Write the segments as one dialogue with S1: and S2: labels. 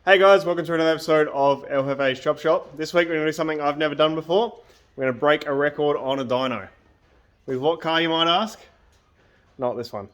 S1: Hey guys, welcome to another episode of El Jefe's Chop Shop. This week we're going to do something I've never done before. We're going to break a record on a dyno. With what car, you might ask? Not this one.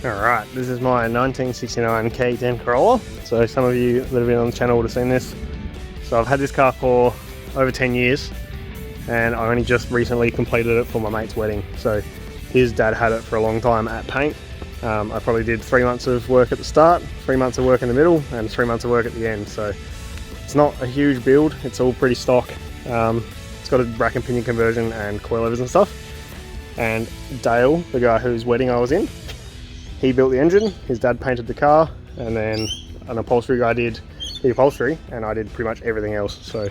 S1: Alright, this is my 1969 K10 Corolla. So some of you that have been on the channel would have seen this. So I've had this car for over 10 years and I only just recently completed it for my mate's wedding. So his dad had it for a long time at paint. I probably did 3 months of work at the start, 3 months of work in the middle and 3 months of work at the end. So it's not a huge build, it's all pretty stock. It's got a rack and pinion conversion and coilovers and stuff. And Dale, the guy whose wedding I was in, he built the engine, his dad painted the car, and then an upholstery guy did the upholstery, and I did pretty much everything else. So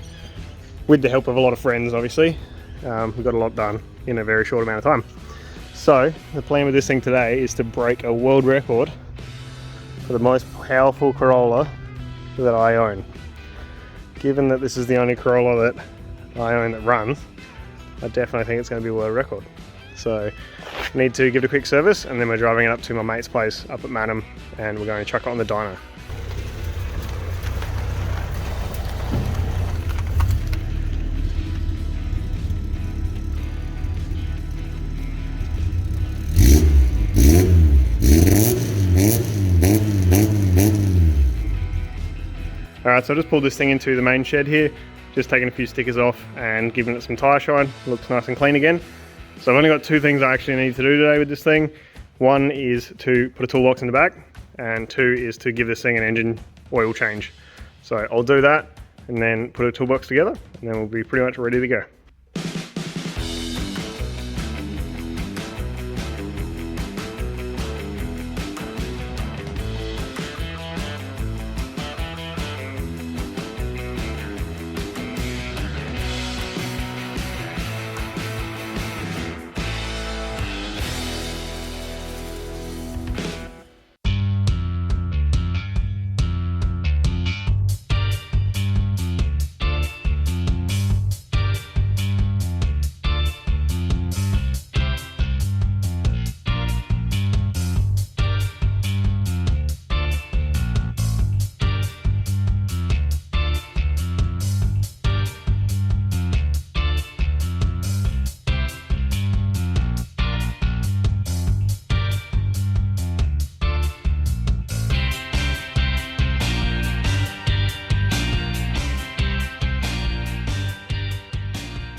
S1: with the help of a lot of friends, obviously, we got a lot done in a very short amount of time. So the plan with this thing today is to break a world record for the most powerful Corolla that I own. Given that this is the only Corolla that I own that runs, I definitely think it's going to be a world record. So I need to give it a quick service and then we're driving it up to my mate's place up at Madam and we're going to chuck it on the dyno. Alright, so I just pulled this thing into the main shed here, just taking a few stickers off and giving it some tyre shine. Looks nice and clean again. So I've only got two things I actually need to do today with this thing. One is to put a toolbox in the back, and two is to give this thing an engine oil change. So I'll do that and then put a toolbox together and then we'll be pretty much ready to go.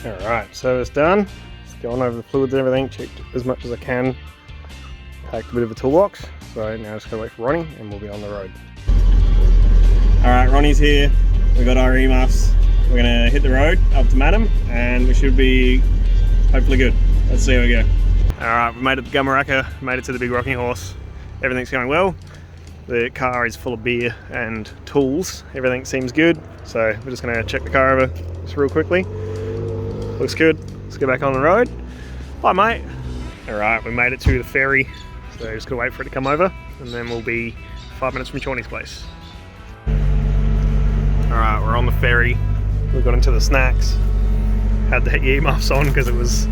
S1: Alright, so it's done. Just going over the fluids and everything, checked as much as I can. Packed a bit of a toolbox, so now just gotta wait for Ronnie and we'll be on the road. Alright, Ronnie's here. We got our earmuffs. We're gonna hit the road up to Madam and we should be hopefully good. Let's see how we go. Alright, we made it to Gumaraka, made it to the Big Rocking Horse. Everything's going well. The car is full of beer and tools. Everything seems good. So we're just gonna check the car over just real quickly. Looks good. Let's get back on the road. Hi mate. Alright, we made it to the ferry. So just gotta wait for it to come over and then we'll be 5 minutes from Shawnee's place. Alright, we're on the ferry. We got into the snacks. Had the earmuffs on because it was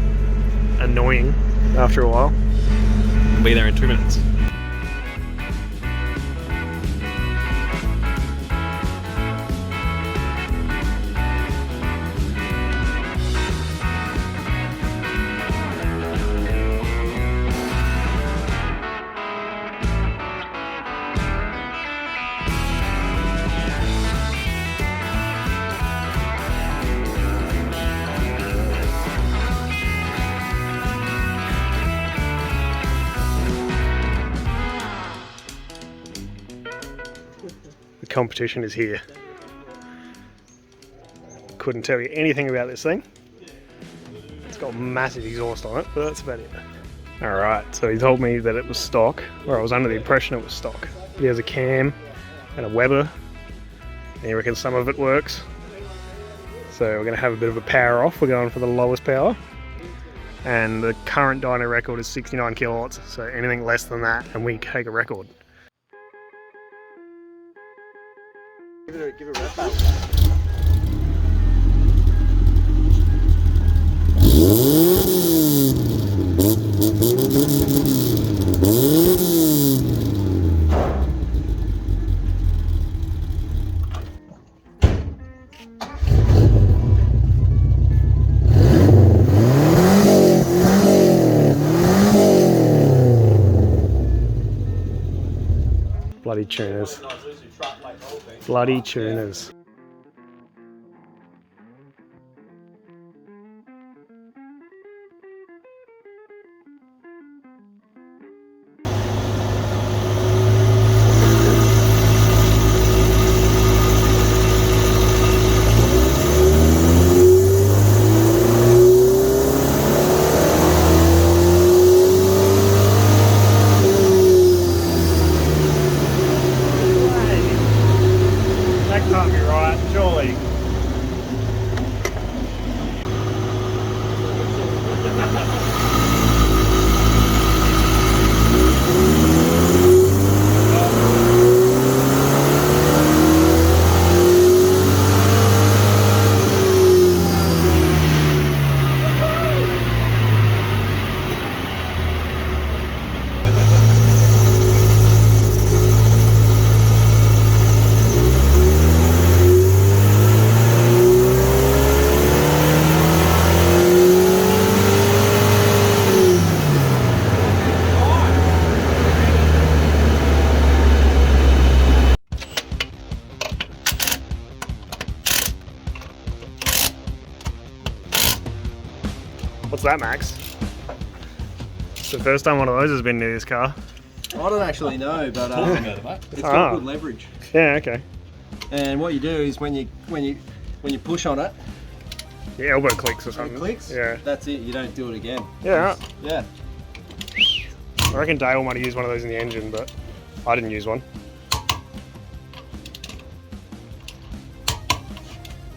S1: annoying after a while. We'll be there in 2 minutes. competition is here. Couldn't tell you anything about this thing. It's got massive exhaust on it, but that's about it. Alright, so he told me that it was stock, or I was under the impression it was stock. He has a cam and a Weber, and he reckons some of it works. So we're going to have a bit of a power off. We're going for the lowest power. And the current dyno record is 69 kilowatts, so anything less than that and we take a record.
S2: Give it a rep back.
S1: Bloody tuners. Bloody tuners. Can't be right, surely. What's that, Max? It's the first time one of those has been near this car.
S2: I don't actually know, but it's got good leverage.
S1: Yeah, okay.
S2: And what you do is when you push on it,
S1: the elbow clicks or something.
S2: it clicks.
S1: Yeah.
S2: That's it. You don't do it again.
S1: Yeah. Right.
S2: Yeah.
S1: I reckon Dale might have used one of those in the engine, but I didn't use one.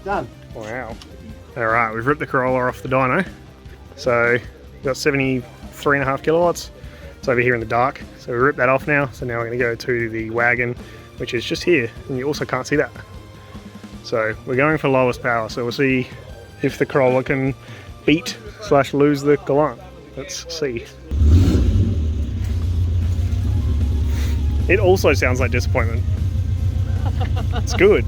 S2: Done.
S1: Wow. Alright, we've ripped the Corolla off the dyno. So we've got 73.5 kilowatts. It's over here in the dark. So we ripped that off now. So now we're going to go to the wagon, which is just here. And you also can't see that. So we're going for lowest power. So we'll see if the Corolla can beat / lose the Galant. Let's see. It also sounds like disappointment. It's good.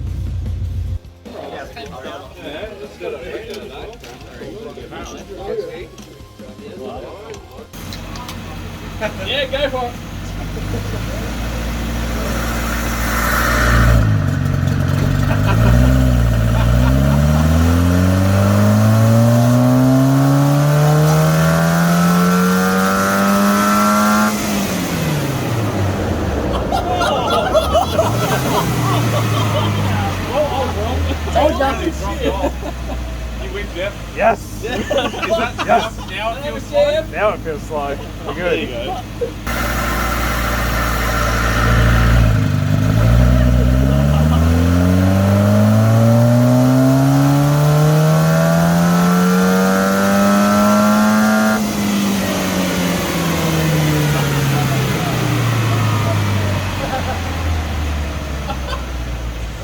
S3: Yeah, go for it.
S4: You win, Jeff.
S1: Yes!
S4: Is that
S1: Yes.
S4: Now it feels slow?
S1: Now it feels slow. We're good.
S4: There you go.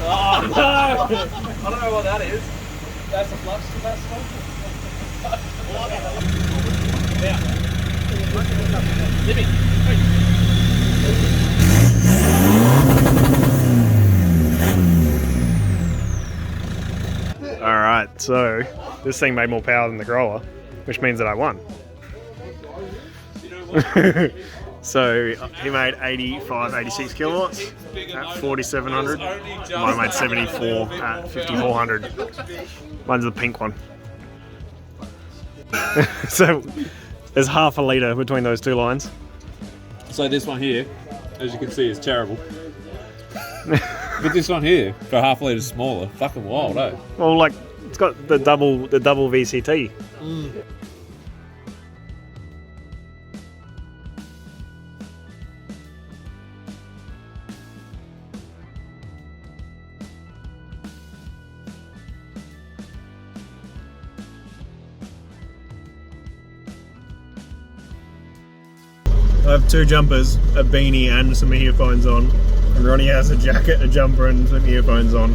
S4: Oh no! I don't know what that is.
S3: That's a flux capacitor.
S4: Yeah.
S3: Jimmy,
S1: Alright, so this thing made more power than the Corolla, which means that I won. So he made 85, 86 kilowatts at 4,700. Mine made 74 at 5,400. Mine's the pink one. So there's half a litre between those two lines.
S4: So this one here, as you can see, is terrible. But this one here, for half a litre smaller, fucking wild, eh?
S1: Well, like, it's got the double VCT. I have two jumpers, a beanie and some earphones on, and Ronnie has a jacket, a jumper and some earphones on.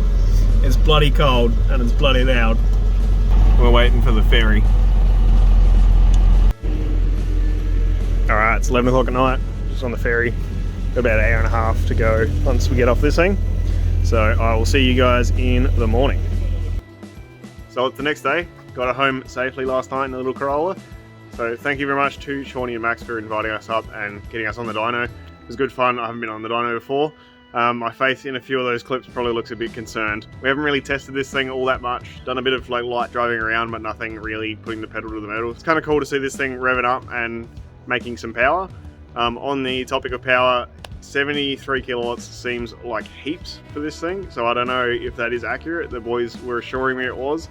S1: It's bloody cold and it's bloody loud. We're waiting for the ferry. Alright, it's 11 o'clock at night, just on the ferry. Got about an hour and a half to go once we get off this thing. So I will see you guys in the morning. So it's the next day, got home safely last night in the little Corolla. So thank you very much to Shawnee and Max for inviting us up and getting us on the dyno. It was good fun. I haven't been on the dyno before. My face in a few of those clips probably looks a bit concerned. We haven't really tested this thing all that much. Done a bit of like light driving around, but nothing really putting the pedal to the metal. It's kind of cool to see this thing revving up and making some power. On the topic of power, 73 kilowatts seems like heaps for this thing. So I don't know if that is accurate. The boys were assuring me it was.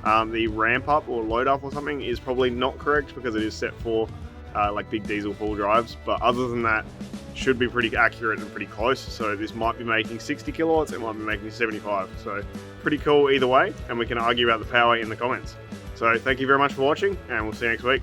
S1: The ramp up or load up or something is probably not correct because it is set for like big diesel full drives, but other than that should be pretty accurate and pretty close. So this might be making 60 kilowatts, it might be making 75, so pretty cool either way, and we can argue about the power in the comments. So thank you very much for watching and we'll see you next week.